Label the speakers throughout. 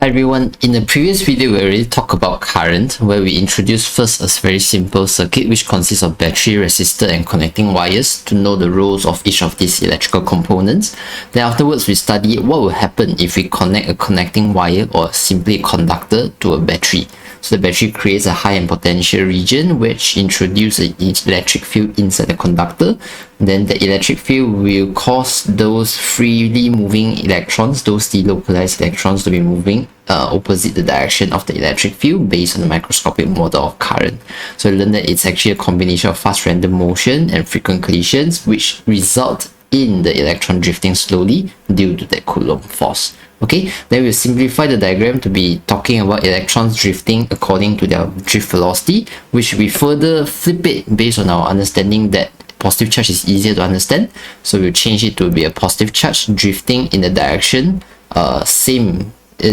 Speaker 1: Hi everyone, in the previous video we already talked about current, where we introduced first a very simple circuit which consists of battery, resistor and connecting wires to know the roles of each of these electrical components. Then afterwards we studied what will happen if we connect a connecting wire or simply a conductor to a battery. So the battery creates a high end potential region which introduces an electric field inside the conductor. Then the electric field will cause those freely moving electrons, those delocalized electrons, to be moving opposite the direction of the electric field based on the microscopic model of current. So we learned that it's actually a combination of fast random motion and frequent collisions which result in the electron drifting slowly due to that Coulomb force. Okay, then we'll simplify the diagram to be talking about electrons drifting according to their drift velocity, which we further flip it based on our understanding that positive charge is easier to understand. So we'll change it to be a positive charge drifting in the direction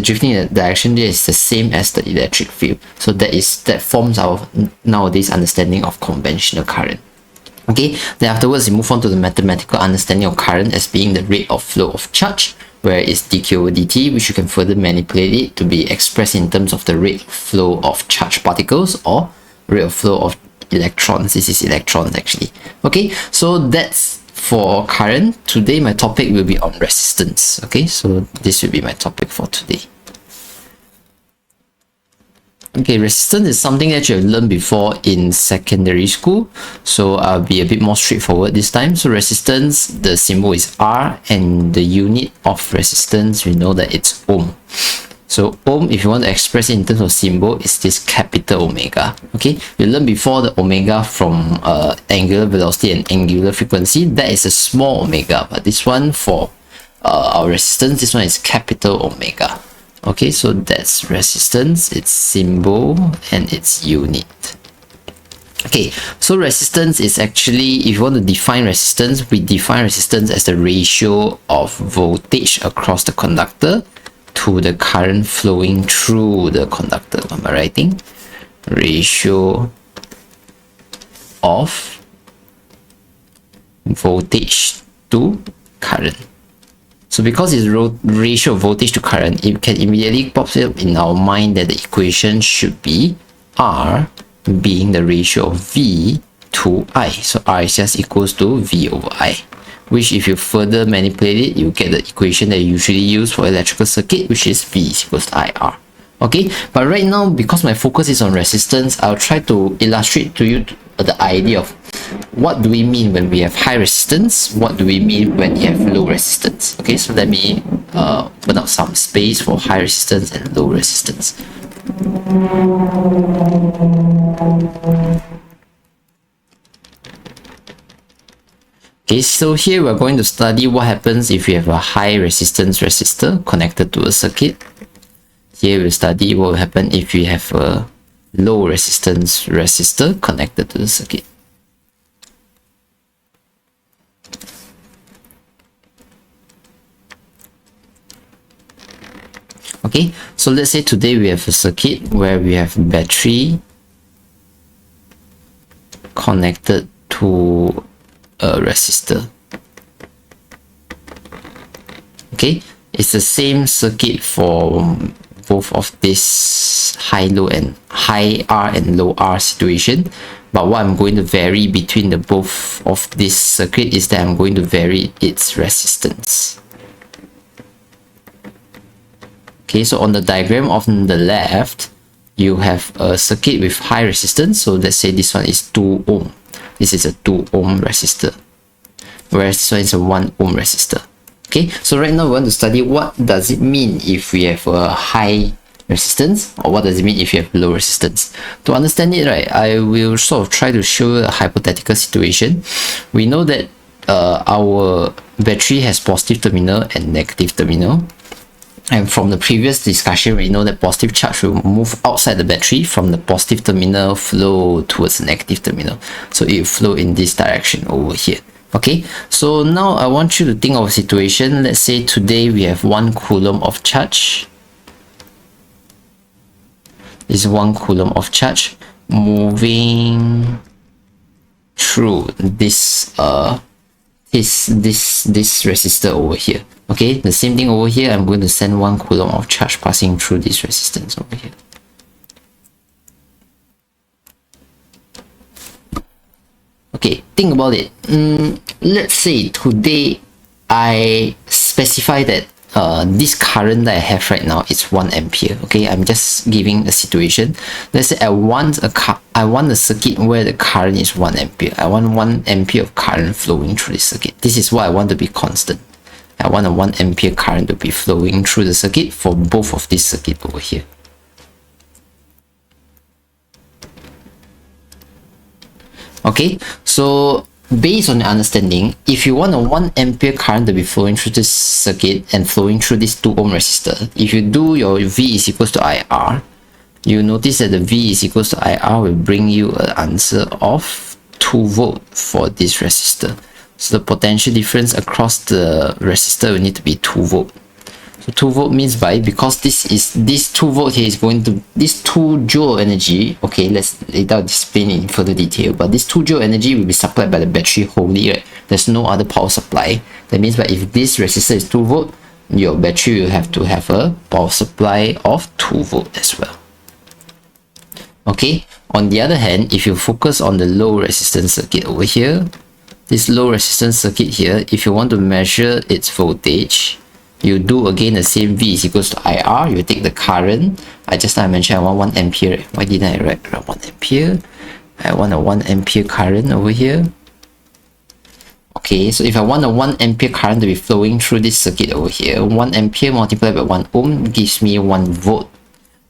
Speaker 1: drifting in the direction is the same as the electric field. So that forms our nowadays understanding of conventional current. Okay, then afterwards we move on to the mathematical understanding of current as being the rate of flow of charge, where it's dq over dt, which you can further manipulate it to be expressed in terms of the rate of flow of charged particles or rate of flow of electrons. This is electrons actually. Okay, so that's for current. Today my topic will be on resistance. Okay, so this will be my topic for today. Okay, resistance is something that you have learned before in secondary school, so I'll be a bit more straightforward this time. So resistance, the symbol is R, and the unit of resistance, we know that it's ohm. So ohm, if you want to express it in terms of symbol, is this capital omega. Okay, you learned before the omega from angular velocity and angular frequency. That is a small omega, but this one for our resistance, this one is capital omega. Okay, so that's resistance, its symbol and its unit. Okay, so resistance is actually, if you want to define resistance, we define resistance as the ratio of voltage across the conductor to the current flowing through the conductor. Am I writing? Ratio of voltage to current. So because it's ratio of voltage to current, it can immediately pop up in our mind that the equation should be R being the ratio of V to I. So R is just equals to V over I, which if you further manipulate it, you get the equation that you usually use for electrical circuit, which is V is equals to IR. Okay, but right now, because my focus is on resistance, I'll try to illustrate to you the idea of what do we mean when we have high resistance, what do we mean when we have low resistance. Okay, so let me open up some space for high resistance and low resistance. Okay, so here we're going to study what happens if you have a high resistance resistor connected to a circuit. Here we'll study what will happen if you have a low resistance resistor connected to the circuit. Okay, so let's say today we have a circuit where we have battery connected to a resistor. Okay, it's the same circuit for both of this high R and low R situation, but what I'm going to vary between the both of this circuit is that I'm going to vary its resistance. Okay, so on the diagram on the left, you have a circuit with high resistance. So let's say this one is 2 ohm. This is a 2 ohm resistor, whereas this one is a 1 ohm resistor. Okay, so right now we want to study what does it mean if we have a high resistance, or what does it mean if you have low resistance. To understand it, right, I will sort of try to show a hypothetical situation. We know that our battery has positive terminal and negative terminal. And from the previous discussion, we know that positive charge will move outside the battery from the positive terminal, flow towards the negative terminal. So it will flow in this direction over here. Okay, so now I want you to think of a situation. Let's say today we have 1 coulomb of charge. This is 1 coulomb of charge moving through this is this resistor over here. Okay, the same thing over here. I'm going to send 1 coulomb of charge passing through this resistance over here. Okay, think about it. Let's say today I specify that this current that I have right now is 1 ampere. Okay, I'm just giving a situation. Let's say I want a circuit where the current is 1 ampere. I want 1 ampere of current flowing through the circuit. This is what I want to be constant. I want a 1 ampere current to be flowing through the circuit for both of this circuit over here. Okay, so based on the understanding, if you want a 1 ampere current to be flowing through this circuit and flowing through this 2 ohm resistor, if you do your V is equals to IR, you notice that the V is equals to IR will bring you an answer of 2 volt for this resistor. So the potential difference across the resistor will need to be 2 volt. So 2 volt means because this 2 volt here is going to, this 2 joule energy, okay, let's later explain in further detail, but this 2 joule energy will be supplied by the battery wholly, right? There's no other power supply. That means if this resistor is 2 volt, your battery will have to have a power supply of 2 volt as well. Okay, on the other hand, if you focus on the low resistance circuit over here, this low resistance circuit here, if you want to measure its voltage, you do again the same V is equals to IR. You take the current. I mentioned I want 1 ampere. Why didn't I write 1 ampere? I want a 1 ampere current over here. Okay, so if I want a 1 ampere current to be flowing through this circuit over here, 1 ampere multiplied by 1 ohm gives me 1 volt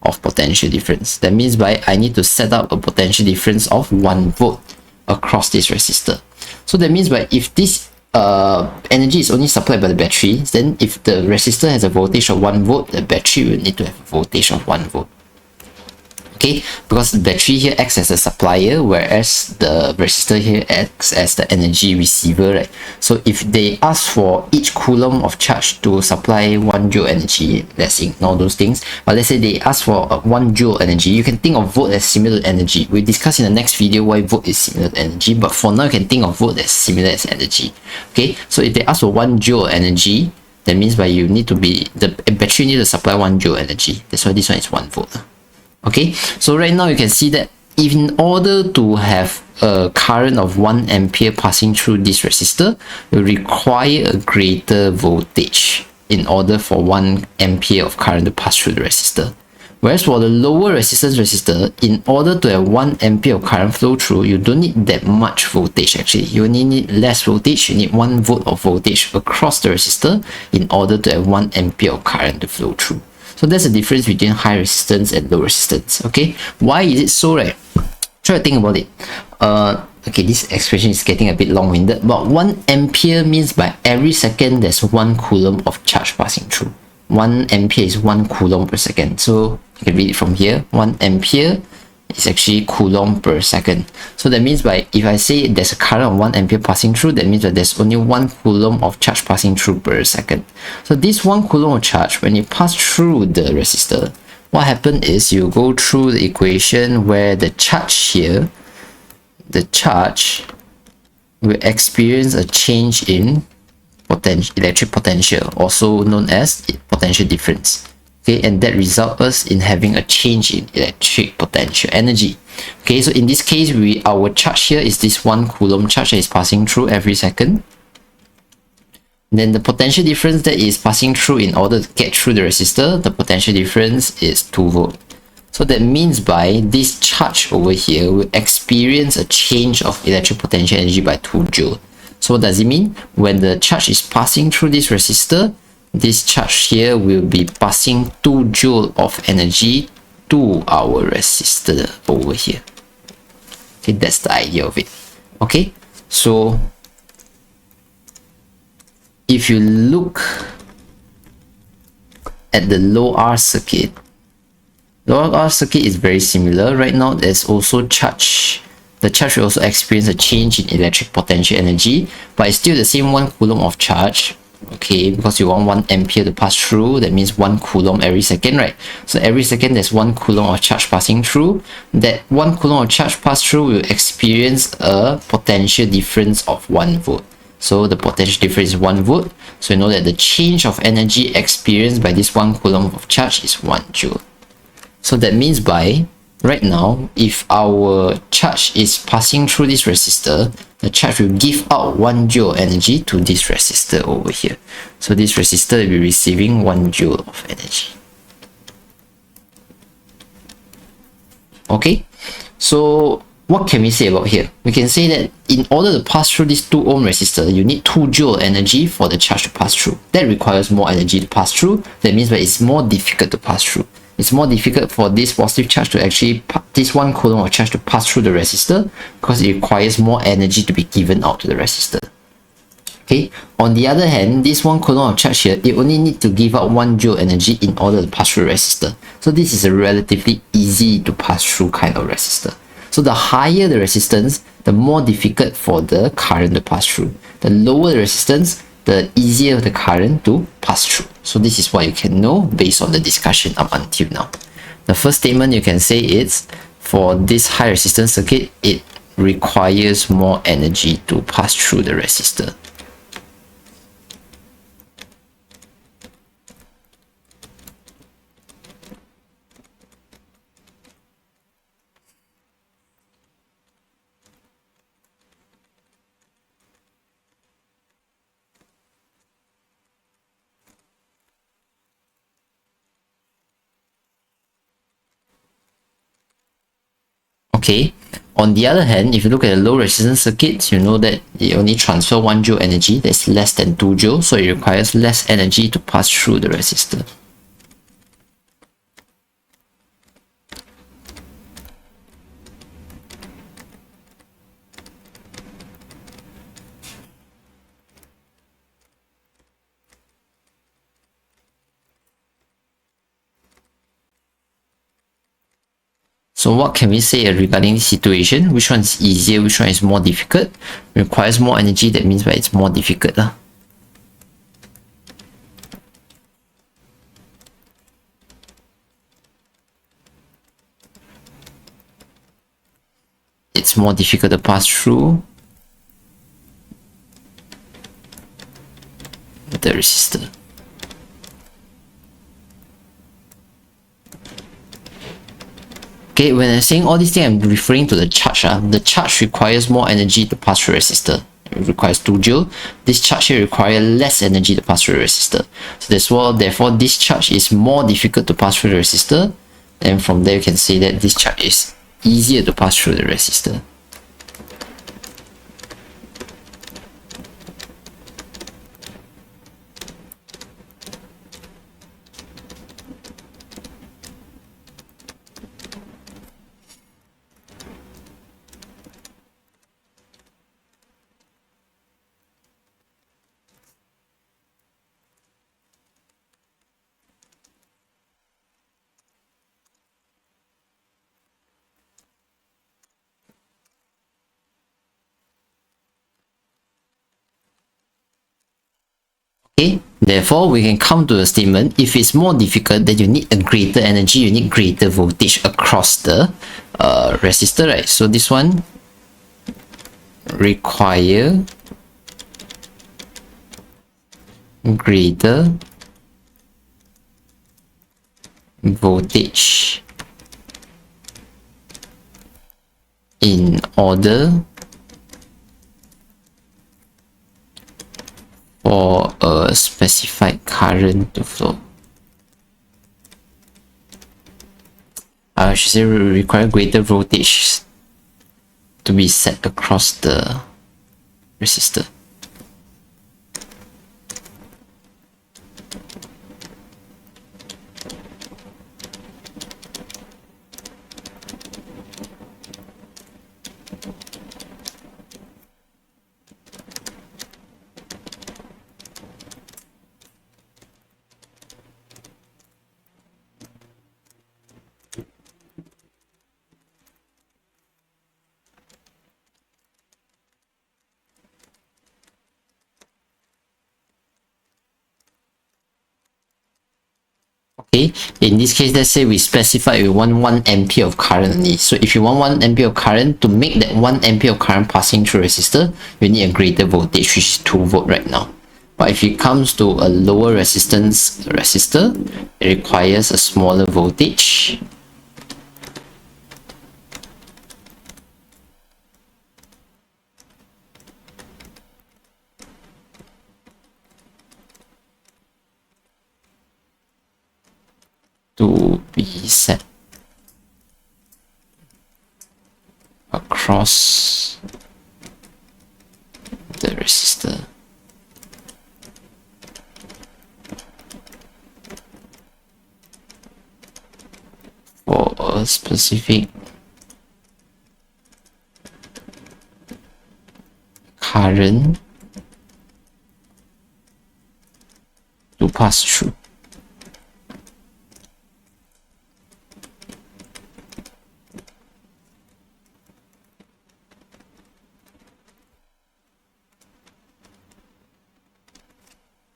Speaker 1: of potential difference. That means I need to set up a potential difference of 1 volt across this resistor. So that means if this energy is only supplied by the battery, then if the resistor has a voltage of 1 volt, the battery will need to have a voltage of 1 volt. Okay, because the battery here acts as a supplier, whereas the resistor here acts as the energy receiver, right? So if they ask for each coulomb of charge to supply 1 joule energy, let's ignore those things, but let's say they ask for 1 joule energy, you can think of volt as similar to energy. We'll discuss in the next video why volt is similar to energy, but for now you can think of volt as similar as energy. Okay, so if they ask for 1 joule energy, that means you need to be, the battery needs to supply 1 joule energy. That's why this one is 1 volt. Okay, so right now you can see that in order to have a current of 1 ampere passing through this resistor, you require a greater voltage in order for 1 ampere of current to pass through the resistor. Whereas for the lower resistance resistor, in order to have 1 ampere of current flow through, you don't need that much voltage actually. You only need less voltage, you need 1 volt of voltage across the resistor in order to have 1 ampere of current to flow through. So that's the difference between high resistance and low resistance. Okay, why is it so, right? Try to think about it. Okay, this expression is getting a bit long-winded, but 1 ampere means by every second there's 1 coulomb of charge passing through. 1 ampere is 1 coulomb per second. So you can read it from here. 1 ampere is actually coulomb per second. So that means if I say there's a current of 1 ampere passing through, that means that there's only 1 coulomb of charge passing through per second. So this 1 coulomb of charge, when it passes through the resistor, what happens is you go through the equation where the charge here, the charge will experience a change in electric potential, also known as potential difference. Okay, and that results in having a change in electric potential energy. Okay, so in this case, our charge here is this 1 coulomb charge that is passing through every second. Then the potential difference that is passing through in order to get through the resistor, the potential difference is 2 volt. So that means this charge over here will experience a change of electric potential energy by 2 joule. So what does it mean? When the charge is passing through this resistor, this charge here will be passing 2 joule of energy to our resistor over here. Okay, that's the idea of it. Okay, so if you look at the low R circuit, low R circuit is very similar. Right now, there's also charge. The charge will also experience a change in electric potential energy, but it's still the same 1 coulomb of charge. Okay, because you want 1 ampere to pass through, that means 1 coulomb every second, right? So every second there's 1 coulomb of charge passing through. That 1 coulomb of charge pass through will experience a potential difference of 1 volt. So the potential difference is 1 volt. So you know that the change of energy experienced by this 1 coulomb of charge is 1 joule. So that means by right now, if our charge is passing through this resistor, the charge will give out 1 joule energy to this resistor over here. So this resistor will be receiving 1 joule of energy. Okay, so what can we say about here? We can say that in order to pass through this 2 ohm resistor, you need 2 joule energy for the charge to pass through. That requires more energy to pass through. That means that it's more difficult to pass through. It's more difficult for this positive charge to actually, this 1 coulomb of charge to pass through the resistor, because it requires more energy to be given out to the resistor. Okay, on the other hand, this 1 coulomb of charge here, it only needs to give out 1 joule energy in order to pass through the resistor. So this is a relatively easy to pass through kind of resistor. So the higher the resistance, the more difficult for the current to pass through. The lower the resistance, the easier the current to pass through. So this is what you can know based on the discussion up until now. The first statement you can say is, for this high resistance circuit, it requires more energy to pass through the resistor. Okay, on the other hand, if you look at a low resistance circuit, you know that it only transfer 1 joule energy, that's less than 2 joule, so it requires less energy to pass through the resistor. So what can we say regarding this situation? Which one is easier? Which one is more difficult? It requires more energy, that means that it's more difficult. It's more difficult to pass through the resistor. Okay, when I'm saying all these things, I'm referring to the charge. The charge requires more energy to pass through resistor. It requires 2 joule. This charge here requires less energy to pass through the resistor. So that's why, therefore, this charge is more difficult to pass through the resistor. And from there, you can say that this charge is easier to pass through the resistor. Okay, therefore we can come to a statement, if it's more difficult, then you need a greater energy, you need greater voltage across the resistor, right? So this one require greater voltage in order for a specified current to flow. I should say require greater voltage to be set across the resistor. Okay, in this case, let's say we specify we want 1 ampere of current only. So if you want 1 ampere of current, to make that 1 ampere of current passing through resistor, you need a greater voltage, which is 2 volt right now. But if it comes to a lower resistance resistor, it requires a smaller voltage. To be set across the resistor. For a specific current to pass through.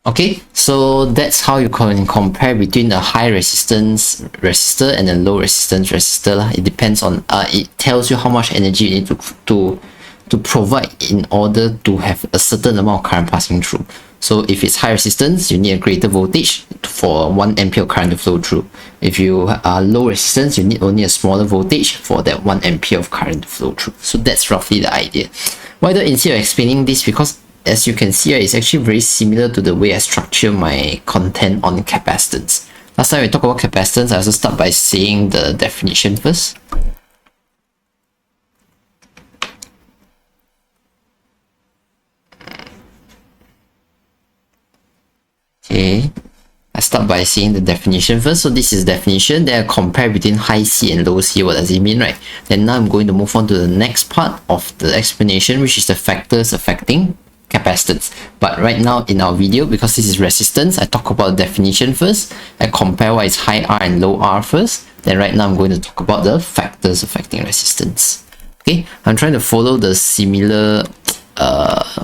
Speaker 1: Okay, so that's how you can compare between a high resistance resistor and a low resistance resistor. It depends on it tells you how much energy you need to provide in order to have a certain amount of current passing through. So if it's high resistance, you need a greater voltage for 1 ampere current to flow through. If you are low resistance, you need only a smaller voltage for that 1 ampere of current to flow through. So that's roughly the idea. Why don't instead of explaining this, because as you can see, it's actually very similar to the way I structure my content on capacitance. Last time we talked about capacitance, I also start by saying the definition first. Okay, I start by saying the definition first. So this is definition. Then I compare between high C and low C. What does it mean, right? Then now I'm going to move on to the next part of the explanation, which is the factors affecting capacitance. But right now in our video, because this is resistance, I talk about the definition first. I compare what is high R and low R first. Then right now I'm going to talk about the factors affecting resistance. Okay, I'm trying to follow the similar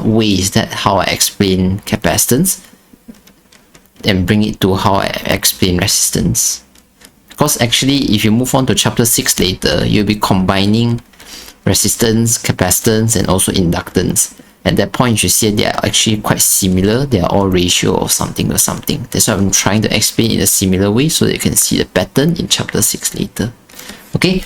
Speaker 1: ways that how I explain capacitance and bring it to how I explain resistance. Because actually, if you move on to chapter 6 later, you'll be combining resistance, capacitance, and also inductance. At that point, you see they are actually quite similar. They are all ratio of something to something. That's why I'm trying to explain in a similar way so that you can see the pattern in chapter 6 later. Okay,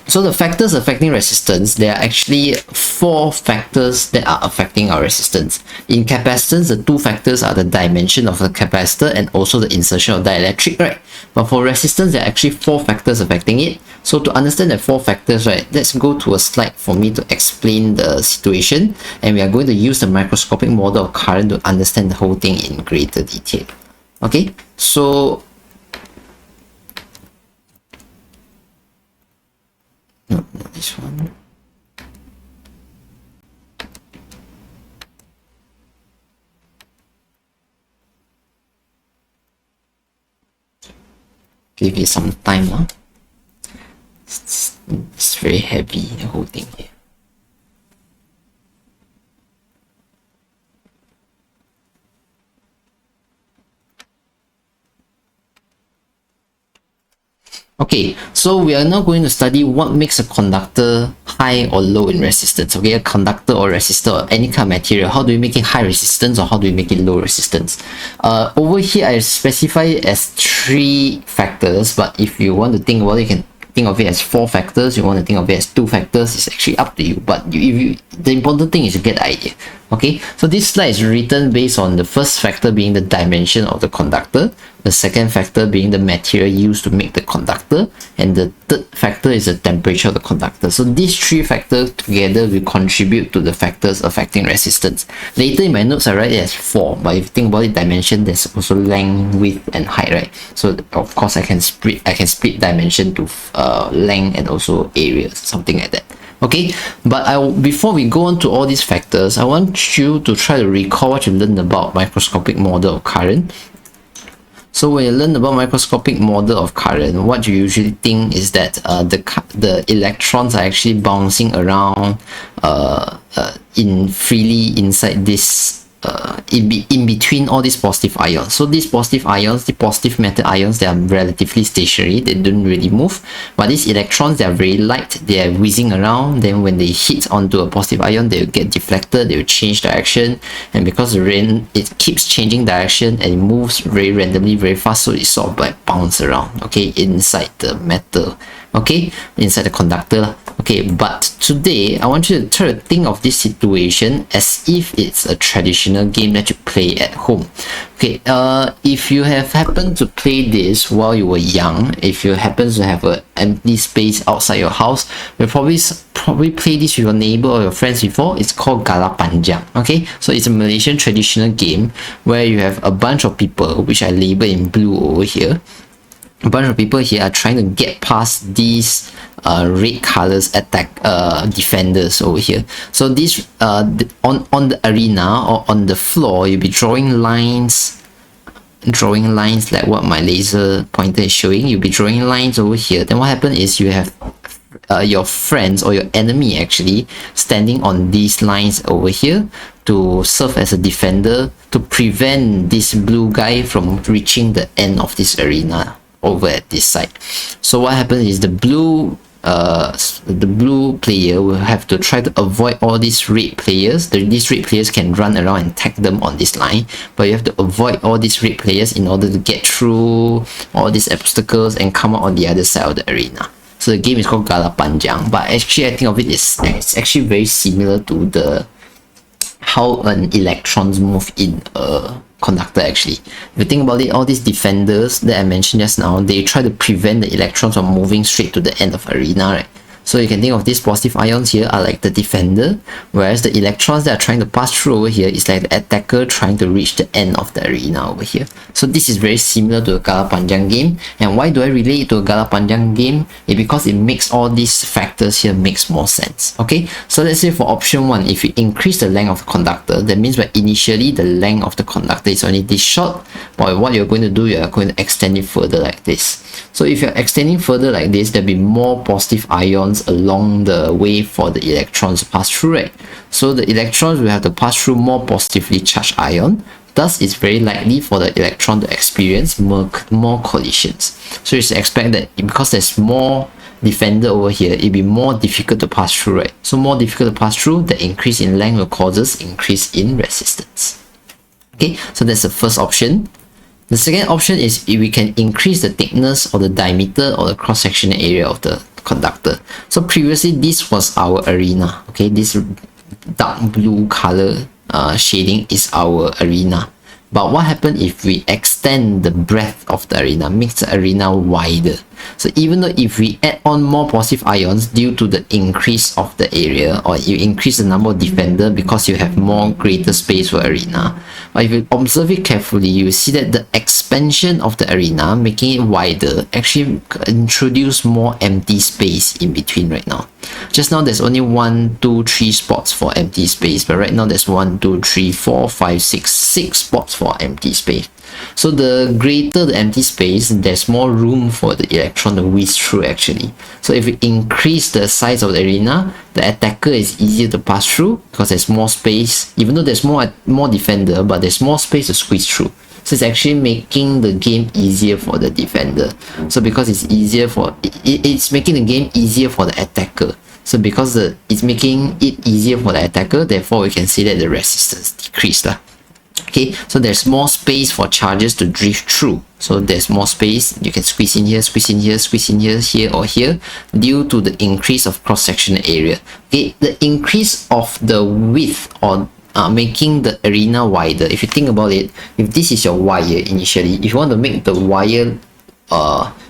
Speaker 1: so the factors affecting resistance, there are actually 4 factors that are affecting our resistance. In capacitance, the 2 factors are the dimension of the capacitor and also the insertion of dielectric, right? But for resistance, there are actually 4 factors affecting it. So to understand the 4 factors, right, let's go to a slide for me to explain the situation. And we are going to use the microscopic model of current to understand the whole thing in greater detail. Okay, so no, not this one. Give it some time. Huh? It's very heavy, the whole thing here. Okay, so we are now going to study what makes a conductor high or low in resistance. Okay, a conductor or resistor or any kind of material, how do we make it high resistance or how do we make it low resistance? Over here I specify it as 3 factors, but if you want to think about it, you can think of it as 4 factors. You want to think of it as 2 factors, it's actually up to you. But the important thing is to get the idea. Okay, so this slide is written based on the first factor being the dimension of the conductor, the second factor being the material used to make the conductor, and the third factor is the temperature of the conductor. So these 3 factors together will contribute to the factors affecting resistance. Later in my notes I write it as 4, but if you think about it, dimension, there's also length, width, and height, right? So of course I can split dimension to length and also area, something like that. Okay, but before we go on to all these factors, I want you to try to recall what you learned about microscopic model of current. So when you learn about microscopic model of current, what you usually think is that the electrons are actually bouncing around freely inside this in between all these positive ions. So these positive ions, the positive metal ions, they are relatively stationary, they don't really move. But these electrons, they are very light, they are whizzing around. Then when they hit onto a positive ion, they will get deflected, they will change direction, and because the rain, it keeps changing direction and it moves very randomly, very fast, so it sort of like bounce around, okay, inside the metal, okay, inside the conductor. Okay, but today I want you to try to think of this situation as if it's a traditional game that you play at home. Okay, if you have happened to play this while you were young, if you happen to have an empty space outside your house, you probably play this with your neighbor or your friends before. It's called Gala Panjang. Okay, so it's a Malaysian traditional game where you have a bunch of people, which I label in blue over here. A bunch of people here are trying to get past these red colors attack defenders over here. So this on the arena or on the floor, you'll be drawing lines like what my laser pointer is showing. You'll be drawing lines over here. Then what happens is you have your friends or your enemy actually standing on these lines over here to serve as a defender to prevent this blue guy from reaching the end of this arena over at this side. So what happens is the blue player will have to try to avoid all these red players. These red players can run around and tag them on this line, but you have to avoid all these red players in order to get through all these obstacles and come out on the other side of the arena. So the game is called Gala Panjang, but actually I think of it is it's actually very similar to the how an electrons move in a conductor. Actually, if you think about it, all these defenders that I mentioned just now, they try to prevent the electrons from moving straight to the end of arena, right? So you can think of these positive ions here are like the defender, whereas the electrons that are trying to pass through over here is like the attacker trying to reach the end of the arena over here. So this is very similar to a Gala Panjang game. And why do I relate it to a Gala Panjang game? It's because it makes all these factors here makes more sense. Okay, so let's say for option 1, if you increase the length of the conductor, that means that initially the length of the conductor is only this short, but what you're going to do, you're going to extend it further like this. So if you're extending further like this, there'll be more positive ions along the way for the electrons to pass through, right? So the electrons will have to pass through more positively charged ion. Thus, it's very likely for the electron to experience more collisions. So you should expect that because there's more defender over here, it'll be more difficult to pass through, right? So more difficult to pass through, the increase in length will causes increase in resistance. Okay, so that's the first option. The second option is if we can increase the thickness or the diameter or the cross-sectional area of the conductor. So previously this was our arena. Okay, this dark blue color shading is our arena. But what happens if we extend the breadth of the arena, makes the arena wider? So even though if we add on more positive ions due to the increase of the area, or you increase the number of defender because you have more greater space for arena, but if you observe it carefully, you will see that the expansion of the arena, making it wider, actually introduce more empty space in between right now. Just now there's only 1, 2, 3 spots for empty space, but right now there's 1, 2, 3, 4, 5, 6 spots for empty space. So the greater the empty space, there's more room for the electron to whiz through actually. So if we increase the size of the arena, the attacker is easier to pass through because there's more space, even though there's more defender, but there's more space to squeeze through. So it's actually making the game easier for the defender. So because it's easier for it's making the game easier for the attacker. So because it's making it easier for the attacker, therefore we can see that the resistance decreased. Okay, so there's more space for charges to drift through. So there's more space, you can squeeze in here, squeeze in here, squeeze in here, here or here, due to the increase of cross-sectional area. Okay, the increase of the width or making the arena wider. If you think about it, if this is your wire initially, if you want to make the wire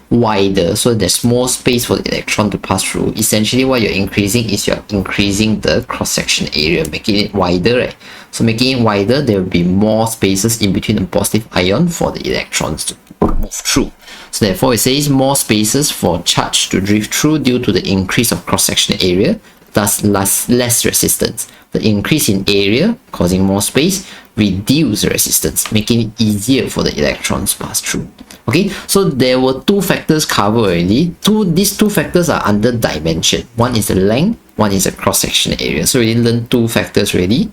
Speaker 1: wider so there's more space for the electron to pass through, essentially what you're increasing is you're increasing the cross-section area, making it wider, right? So making it wider, there will be more spaces in between the positive ion for the electrons to move through. So therefore it says more spaces for charge to drift through due to the increase of cross-sectional area, thus less resistance. The increase in area, causing more space, reduce resistance, making it easier for the electrons to pass through. Okay, so there were 2 factors covered already. These two factors are under dimension. One is the length, one is the cross-sectional area. So we learned 2 factors already.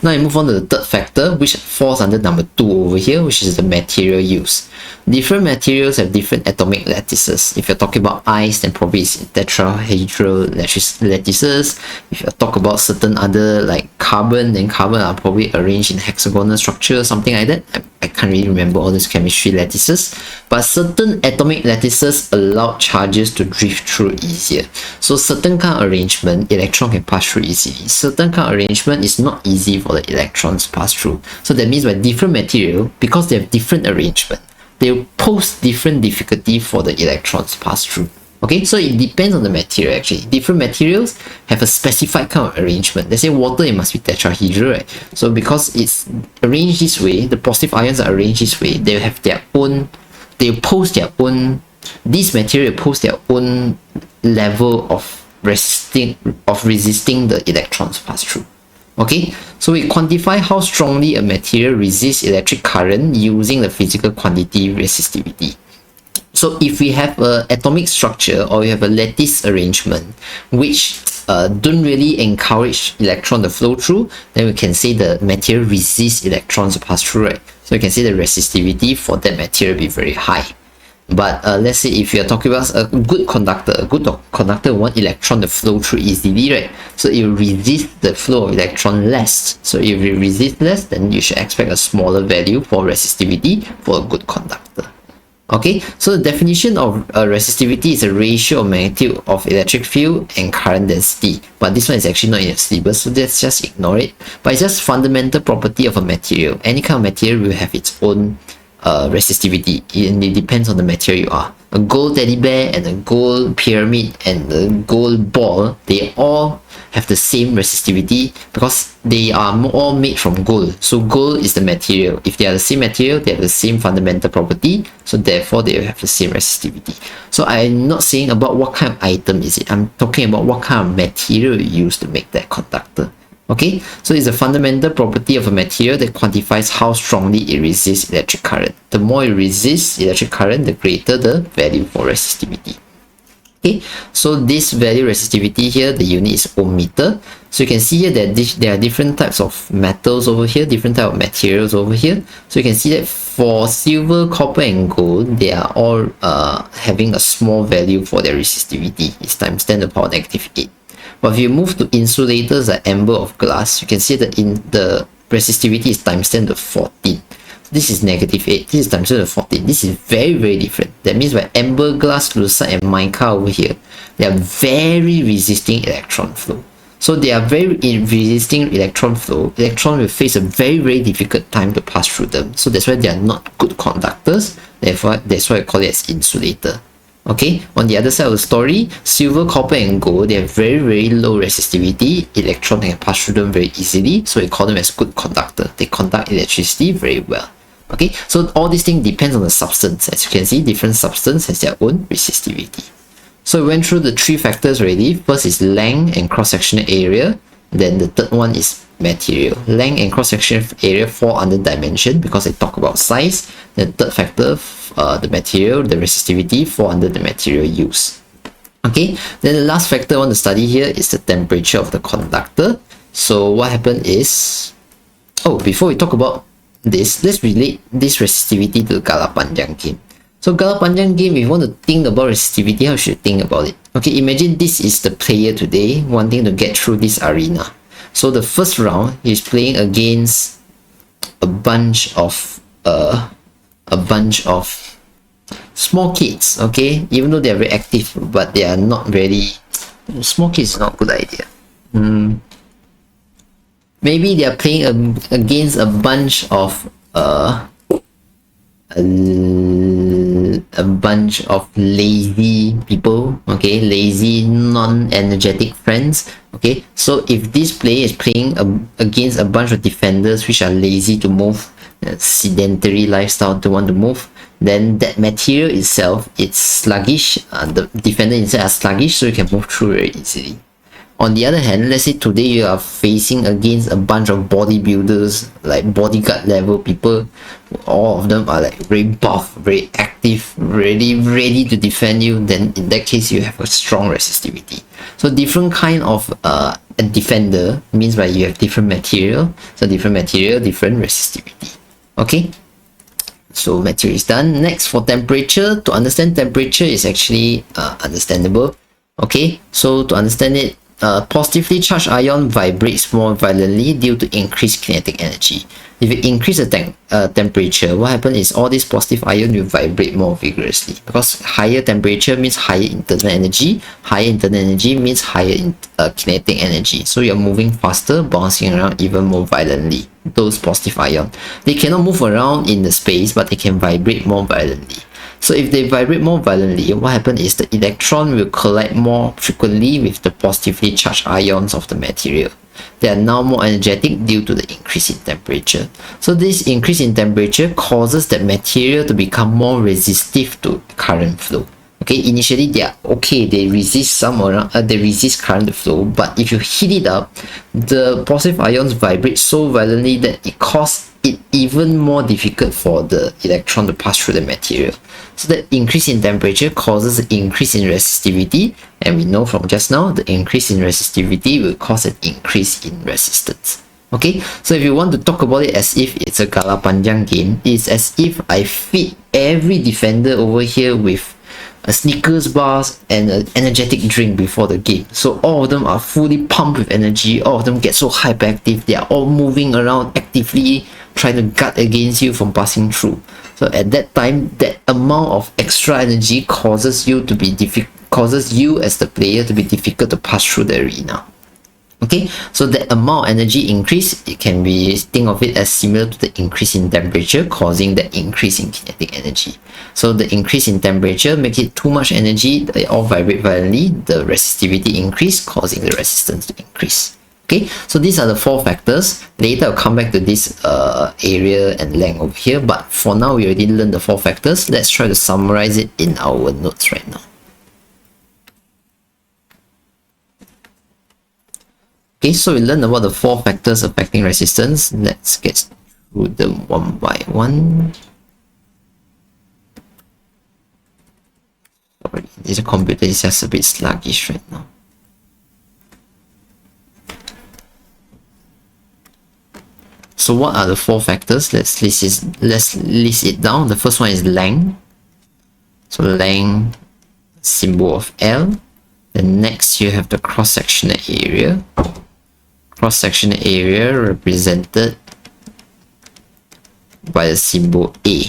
Speaker 1: Now I move on to the third factor, which falls under number 2 over here, which is the material use. Different materials have different atomic lattices. If you're talking about ice, then probably it's tetrahedral lattices. If you talk about certain other like carbon, then carbon are probably arranged in hexagonal structure, something like that. I can't really remember all these chemistry lattices, but certain atomic lattices allow charges to drift through easier. So certain kind of arrangement, electron can pass through easily. Certain kind of arrangement is not easy for the electrons to pass through. So that means by different material, because they have different arrangement, they will pose different difficulty for the electrons to pass through. Okay, so it depends on the material actually. Different materials have a specified kind of arrangement. Let's say water, it must be tetrahedral, right? So because it's arranged this way, the positive ions are arranged this way, they have their own, they pose their own, this material pose their own level of resisting the electrons pass through. Okay, so we quantify how strongly a material resists electric current using the physical quantity resistivity. So if we have an atomic structure or we have a lattice arrangement which don't really encourage electron to flow through, then we can say the material resists electrons to pass through, right? So you can say the resistivity for that material be very high. But let's say if you're talking about a good conductor want electron to flow through easily, right? So it will resist the flow of electron less. So if it resists less, then you should expect a smaller value for resistivity for a good conductor. Okay, so the definition of resistivity is a ratio of magnitude of electric field and current density. But this one is actually not in your syllabus, so let's just ignore it. But it's just fundamental property of a material. Any kind of material will have its own resistivity, and it depends on the material you are. A gold teddy bear and a gold pyramid and a gold ball, they all have the same resistivity because they are all made from gold. So gold is the material. If they are the same material, they have the same fundamental property, so therefore they will have the same resistivity. So I'm not saying about what kind of item is it, I'm talking about what kind of material you use to make that conductor. Okay, so it's a fundamental property of a material that quantifies how strongly it resists electric current. The more it resists electric current, the greater the value for resistivity. Okay, so this value resistivity here, the unit is ohm meter. So you can see here that there are different types of metals over here, different type of materials over here. So you can see that for silver, copper, and gold, they are all having a small value for their resistivity. It's times 10 to the power negative 8. But if you move to insulators like amber of glass, you can see that in the resistivity is times 10 to the 14. This is negative 8. This is times 10 to the 14. This is very, very different. That means by amber, glass, lucite, and mica over here, they are very resisting electron flow. So they are very resisting electron flow. Electron will face a very, very difficult time to pass through them. So that's why they are not good conductors. Therefore, that's why I call it as insulator. Okay, on the other side of the story, silver, copper, and gold, they have very, very low resistivity. Electron can pass through them very easily, so we call them as good conductor. They conduct electricity very well. Okay, so all these things depends on the substance. As you can see, different substance has their own resistivity. So we went through the 3 factors already. First is length and cross-sectional area. Then the third one is material. Length and cross-sectional area fall under dimension because they talk about size. The third factor, the material, the resistivity, fall under the material use. Okay, then the last factor I want to study here is the temperature of the conductor. So what happened is, before we talk about this, let's relate this resistivity to the Gala Panjang game. So Gala Panjang game, if you want to think about resistivity, how should you think about it? Okay, imagine this is the player today wanting to get through this arena. So the first round, he's playing against a bunch of small kids. Okay, even though they are very active, but they are not very. Small kids is not a good idea. Maybe they are playing against a bunch of lazy people, okay, lazy, non-energetic friends. Okay, so if this player is playing against a bunch of defenders which are lazy to move, sedentary lifestyle, to want to move, then that material itself, it's sluggish. The defender inside are sluggish, so you can move through very easily. On the other hand, let's say today you are facing against a bunch of bodybuilders, like bodyguard level people. All of them are like very buff, very active, ready to defend you. Then in that case, you have a strong resistivity. So different kind of a defender means by you have different material. So different material, different resistivity. Okay. So material is done. Next, for temperature, to understand temperature is actually understandable. Okay, so to understand it, positively charged ion vibrates more violently due to increased kinetic energy. If you increase the temperature, what happens is all these positive ion will vibrate more vigorously, because higher temperature means higher internal energy. Higher internal energy means higher kinetic energy. So you're moving faster, bouncing around even more violently. Those positive ion, they cannot move around in the space, but they can vibrate more violently. So if they vibrate more violently, what happens is the electron will collide more frequently with the positively charged ions of the material. They are now more energetic due to the increase in temperature. So this increase in temperature causes that material to become more resistive to current flow. Okay, initially they are okay, they resist they resist current flow, but if you heat it up, the positive ions vibrate so violently that it causes it even more difficult for the electron to pass through the material. So the increase in temperature causes an increase in resistivity, and we know from just now the increase in resistivity will cause an increase in resistance. Okay, so if you want to talk about it as if it's a Gala Panjang game, it's as if I feed every defender over here with a Snickers bars and an energetic drink before the game. So all of them are fully pumped with energy, all of them get so hyperactive, they are all moving around actively trying to guard against you from passing through. So at that time, that amount of extra energy causes you as the player to be difficult to pass through the arena. Okay, so the amount of energy increase, it can be, think of it as similar to the increase in temperature causing the increase in kinetic energy. So the increase in temperature makes it too much energy, they all vibrate violently, the resistivity increase causing the resistance to increase. Okay, so these are the four factors. Later I'll come back to this area and length over here, but for now we already learned the four factors. Let's try to summarize it in our notes right now. Okay, so we learned about the four factors affecting resistance. Let's get through them one by one. Sorry, this computer is just a bit sluggish right now. So what are the four factors? Let's list it down. The first one is length. So length, symbol of L. Then next you have the cross-sectional area. Cross-sectional area represented by the symbol A.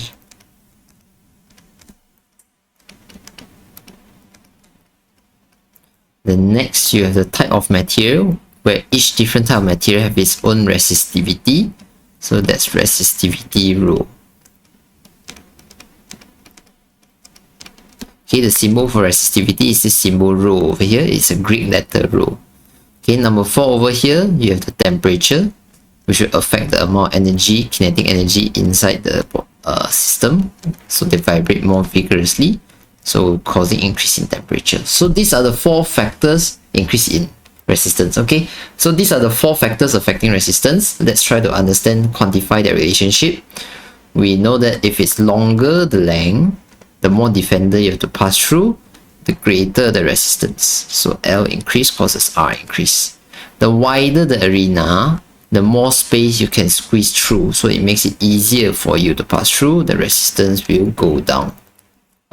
Speaker 1: Then next you have the type of material, where each different type of material have its own resistivity. So that's resistivity rho. Okay, the symbol for resistivity is this symbol rho over here. It's a Greek letter rho. Okay, number 4 over here, you have the temperature, which will affect the amount of energy, kinetic energy inside the system. So they vibrate more vigorously, so causing increase in temperature. So these are the four factors increase in resistance. Okay, so these are the four factors affecting resistance. Let's try to understand, quantify their relationship. We know that if it's longer the length, the more defender you have to pass through, the greater the resistance. So L increase causes R increase. The wider the arena, the more space you can squeeze through, so it makes it easier for you to pass through, the resistance will go down.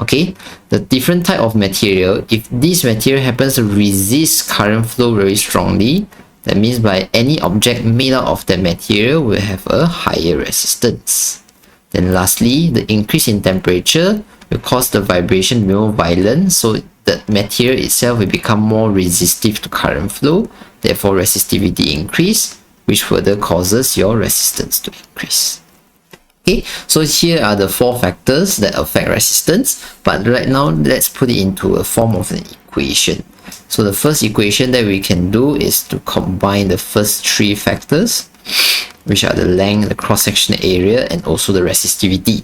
Speaker 1: Okay, the different type of material, if this material happens to resist current flow very strongly, that means by any object made out of that material will have a higher resistance. Then lastly, the increase in temperature will cause the vibration to be more violent, so the material itself will become more resistive to current flow, therefore resistivity increase, which further causes your resistance to increase. Okay, so here are the four factors that affect resistance, but right now let's put it into a form of an equation. So the first equation that we can do is to combine the first three factors, which are the length, the cross-sectional area, and also the resistivity.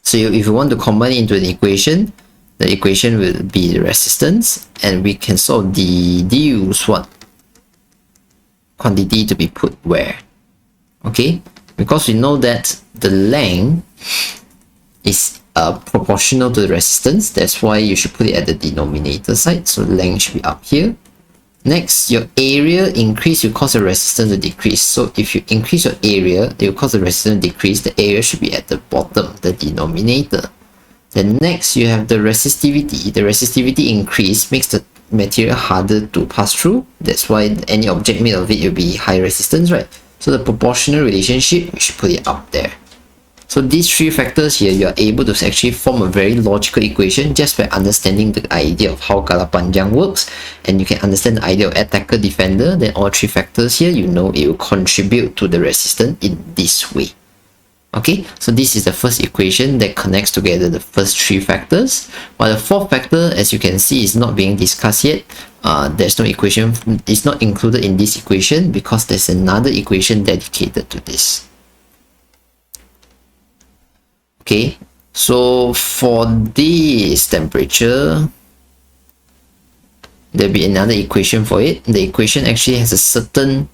Speaker 1: So if you want to combine it into an equation, the equation will be the resistance, and we can sort of deduce what quantity to be put where. Okay, because we know that the length is proportional to the resistance, that's why you should put it at the denominator side, so length should be up here. Next, your area increase will cause the resistance to decrease, so if you increase your area, it will cause the resistance to decrease. The area should be at the bottom, the denominator. Then next, you have the resistivity. The resistivity increase makes the material harder to pass through, that's why any object made of it will be high resistance, right? So the proportional relationship, you should put it up there. So these three factors here, you are able to actually form a very logical equation just by understanding the idea of how Galah Panjang works, and you can understand the idea of attacker defender. Then all three factors here, you know it will contribute to the resistance in this way. Okay, so this is the first equation that connects together the first three factors, while the fourth factor, as you can see, is not being discussed yet. There's no equation, it's not included in this equation because there's another equation dedicated to this. Okay, so for this temperature, there'll be another equation for it. The equation actually has a certain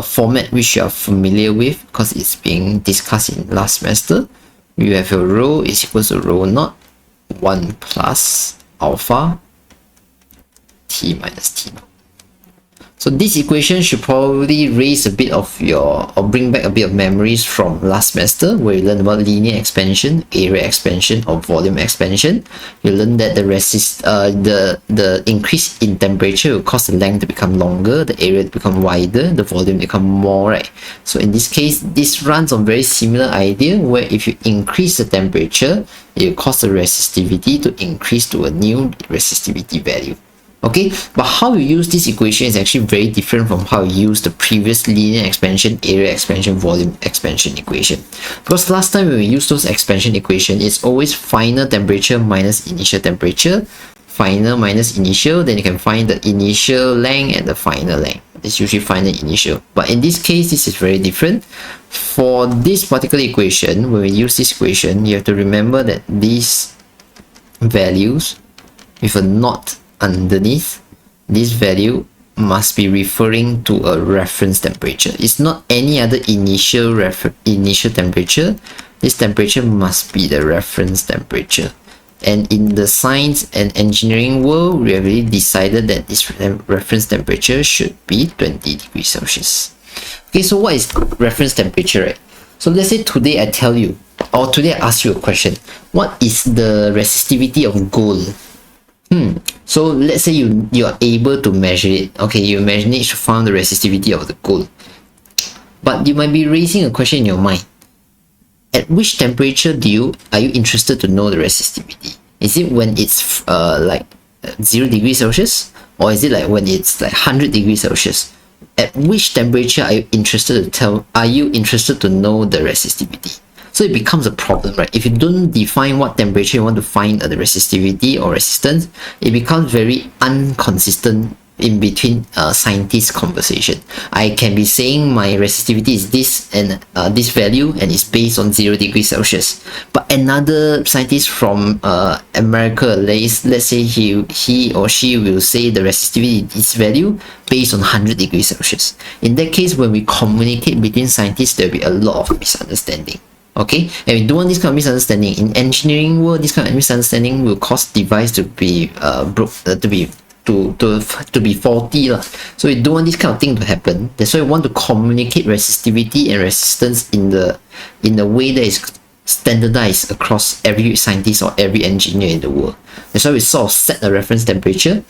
Speaker 1: format which you are familiar with because it's being discussed in last semester. You have your rho is equals to rho naught 1 plus alpha T minus T naught. So this equation should probably raise a bit of your, or bring back a bit of memories from last semester where you learned about linear expansion, area expansion, or volume expansion. You learned that the increase in temperature will cause the length to become longer, the area to become wider, the volume to become more, right? So in this case, this runs on very similar idea where if you increase the temperature, it will cause the resistivity to increase to a new resistivity value. Okay, but how you use this equation is actually very different from how you use the previous linear expansion, area expansion, volume expansion equation. Because last time when we used those expansion equation, it's always final temperature minus initial temperature, final minus initial, then you can find the initial length and the final length. It's usually final initial. But in this case, this is very different. For this particular equation, when we use this equation, you have to remember that these values with a naught underneath, this value must be referring to a reference temperature. It's not any other initial temperature. This temperature must be the reference temperature. And in the science and engineering world, we have really decided that this reference temperature should be 20 degrees Celsius. Okay, so what is reference temperature, right? So let's say today I tell you, or today I ask you a question, what is the resistivity of gold? So let's say you are able to measure it. Okay, you manage to find the resistivity of the gold. But you might be raising a question in your mind. At which temperature are you interested to know the resistivity? Is it when it's like 0 degrees Celsius? Or is it like when it's like 100 degrees Celsius? At which temperature are you interested to know the resistivity? So it becomes a problem, right? If you don't define what temperature you want to find the resistivity or resistance, it becomes very inconsistent in between scientists' conversation. I can be saying my resistivity is this and this value, and it's based on 0 degrees Celsius. But another scientist from America, let's say he or she will say the resistivity is this value based on 100 degrees Celsius. In that case, when we communicate between scientists, there will be a lot of misunderstanding. Okay, and we don't want this kind of misunderstanding. In engineering world, this kind of misunderstanding will cause device to be to be faulty lah. So we don't want this kind of thing to happen. That's why we want to communicate resistivity and resistance in a way that is standardized across every scientist or every engineer in the world. That's why we sort of set a reference temperature.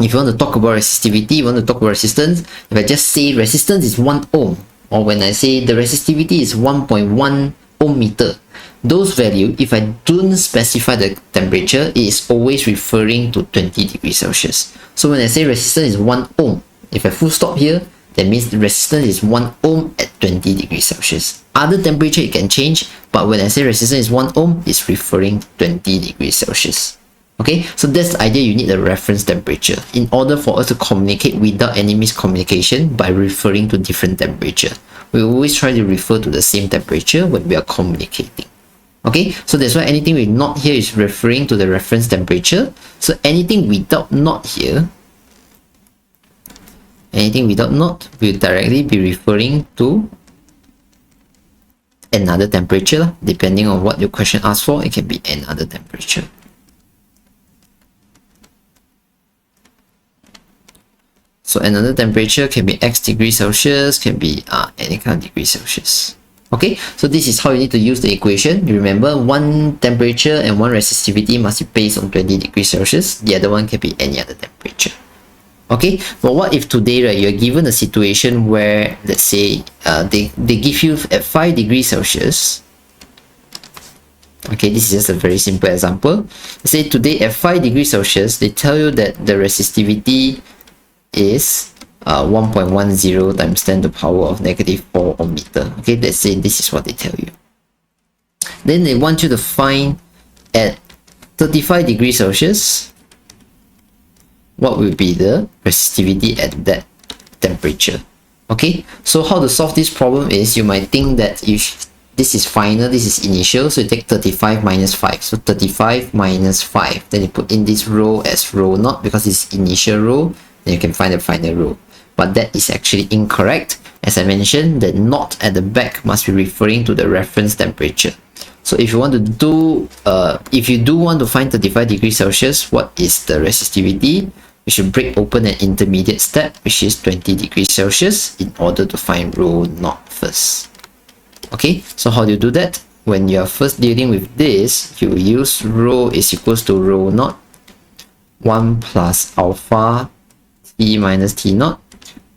Speaker 1: If you want to talk about resistivity, you want to talk about resistance, if I just say resistance is 1 ohm, or when I say the resistivity is 1.1 ohm meter, those value, if I don't specify the temperature, it is always referring to 20 degrees Celsius. So when I say resistance is 1 ohm, if I full stop here, that means the resistance is 1 ohm at 20 degrees Celsius. Other temperature it can change, but when I say resistance is 1 ohm, it's referring to 20 degrees Celsius. Okay, so that's the idea. You need a reference temperature in order for us to communicate without any miscommunication by referring to different temperature. We always try to refer to the same temperature when we are communicating. Okay, so that's why anything with not here is referring to the reference temperature. So anything without not here, anything without not will directly be referring to another temperature. Depending on what your question asks for, it can be another temperature. So another temperature can be X degrees Celsius, can be any kind of degrees Celsius. Okay, so this is how you need to use the equation. You remember, one temperature and one resistivity must be based on 20 degrees Celsius. The other one can be any other temperature. Okay, but what if today, right, you're given a situation where, let's say, they give you at 5 degrees Celsius. Okay, this is just a very simple example. Let's say today at 5 degrees Celsius, they tell you that the resistivity is 1.10 times 10 to the power of -4 ohmmeter. Okay, let's say this is what they tell you. Then they want you to find at 35 degrees Celsius what will be the resistivity at that temperature. Okay, so how to solve this problem is, you might think that this is final, this is initial, so you take 35 minus 5. So 35 minus 5, then you put in this row as row naught because it's initial row, then you can find the final row. But that is actually incorrect. As I mentioned, the naught at the back must be referring to the reference temperature. So if you want to do, if you do want to find 35 degrees Celsius, what is the resistivity? You should break open an intermediate step, which is 20 degrees Celsius, in order to find rho naught first. Okay, so how do you do that? When you are first dealing with this, you will use rho is equals to rho naught 1 plus alpha T minus T naught.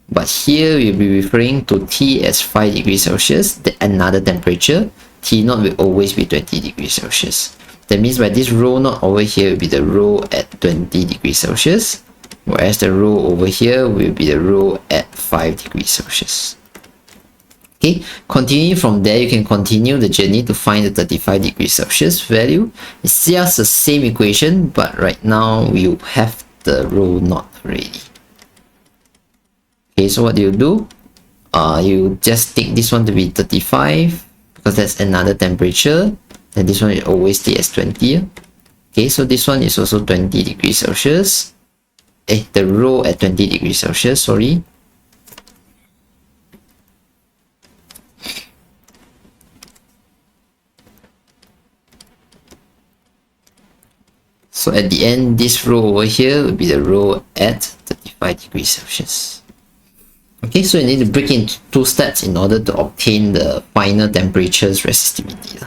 Speaker 1: But here we'll be referring to T as 5 degrees Celsius, another temperature. T naught will always be 20 degrees Celsius. That means by this rho naught over here will be the rho at 20 degrees Celsius, whereas the rho over here will be the rho at 5 degrees Celsius. Okay, continuing from there, you can continue the journey to find the 35 degrees Celsius value. It's just the same equation, but right now you have the rho naught already. Okay, so what do? You just take this one to be 35 because that's another temperature, and this one will always stay as 20. Okay, so this one is also 20 degrees Celsius. The rho at 20 degrees Celsius, sorry. So at the end, this rho over here will be the rho at 35 degrees Celsius. Okay, so you need to break it into 2 steps in order to obtain the final temperature's resistivity.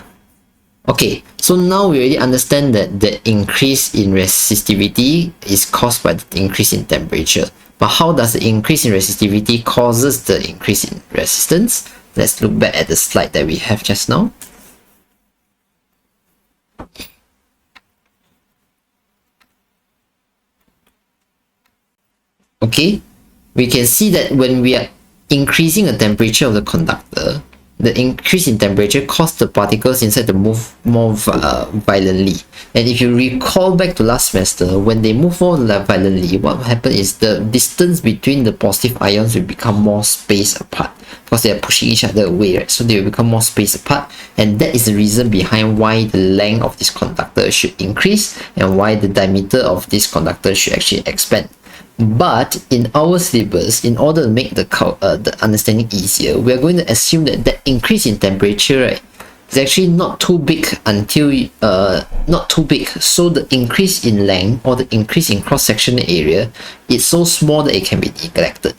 Speaker 1: Okay, so now we already understand that the increase in resistivity is caused by the increase in temperature. But how does the increase in resistivity causes the increase in resistance? Let's look back at the slide that we have just now. Okay, we can see that when we are increasing the temperature of the conductor, the increase in temperature causes the particles inside to move more violently. And if you recall back to last semester, when they move more violently, what will happen is the distance between the positive ions will become more spaced apart because they are pushing each other away, right? So they will become more spaced apart, and that is the reason behind why the length of this conductor should increase and why the diameter of this conductor should actually expand. But in our syllabus, in order to make the understanding easier, we are going to assume that that increase in temperature, right, is actually not too big until not too big. So the increase in length or the increase in cross-sectional area is so small that it can be neglected.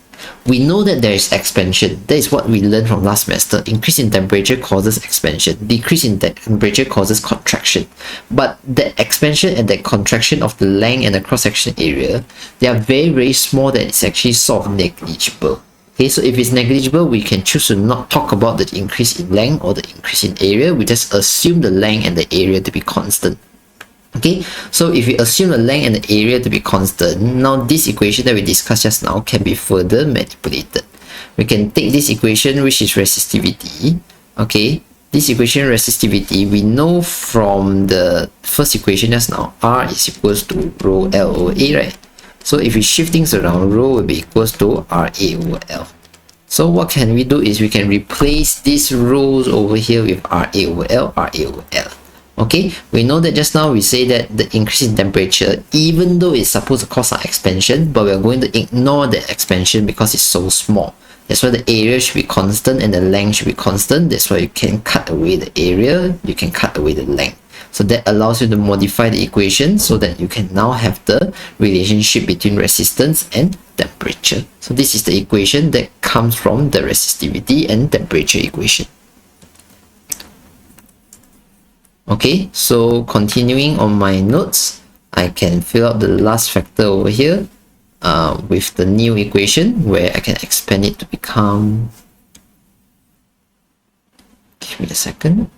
Speaker 1: We know that there is expansion. That is what we learned from last semester. Increase in temperature causes expansion. Decrease in temperature causes contraction. But the expansion and the contraction of the length and the cross-section area, they are very, very small that it's actually sort of negligible. Okay, so if it's negligible, we can choose to not talk about the increase in length or the increase in area. We just assume the length and the area to be constant. Okay, so if we assume the length and the area to be constant, now this equation that we discussed just now can be further manipulated. We can take this equation, which is resistivity. Okay, this equation resistivity, we know from the first equation just now, R is equals to rho L over A, right? So if we shift things around, rho will be equals to RA over L. So what can we do is we can replace these rho's over here with RA over L, RA over L. Okay, we know that just now we say that the increase in temperature, even though it's supposed to cause some expansion, but we're going to ignore the expansion because it's so small. That's why the area should be constant and the length should be constant. That's why you can cut away the area, you can cut away the length. So that allows you to modify the equation so that you can now have the relationship between resistance and temperature. So this is the equation that comes from the resistivity and temperature equation. Okay, so continuing on my notes, I can fill out the last factor over here with the new equation where I can expand it to become, give me a second.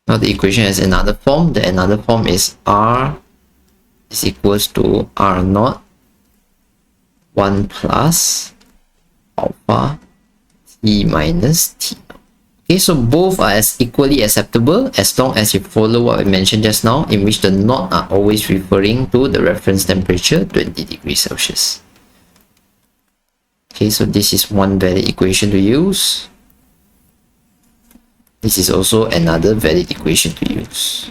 Speaker 1: Now the equation has another form. The another form is R is equals to R naught 1 plus alpha T minus T. Okay, so both are as equally acceptable as long as you follow what I mentioned just now, in which the naught are always referring to the reference temperature 20 degrees Celsius. Okay, so this is one valid equation to use. This is also another valid equation to use.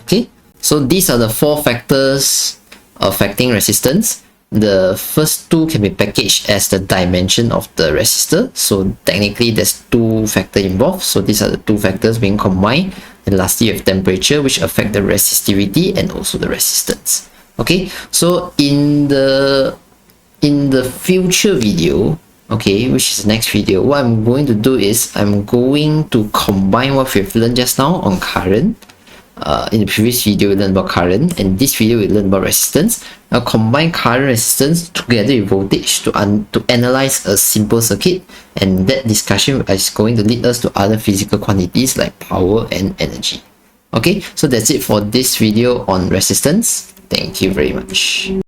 Speaker 1: Okay, so these are the four factors affecting resistance. The first two can be packaged as the dimension of the resistor. So technically there's two factors involved. So these are the two factors being combined. And lastly, you have temperature, which affect the resistivity and also the resistance. Okay, so in the future video, okay, which is the next video, what I'm going to do is I'm going to combine what we've learned just now on current. In the previous video we learned about current, and this video we learned about resistance. Now combine current resistance together with voltage to analyze a simple circuit, and that discussion is going to lead us to other physical quantities like power and energy. Okay, so that's it for this video on resistance. Thank you very much.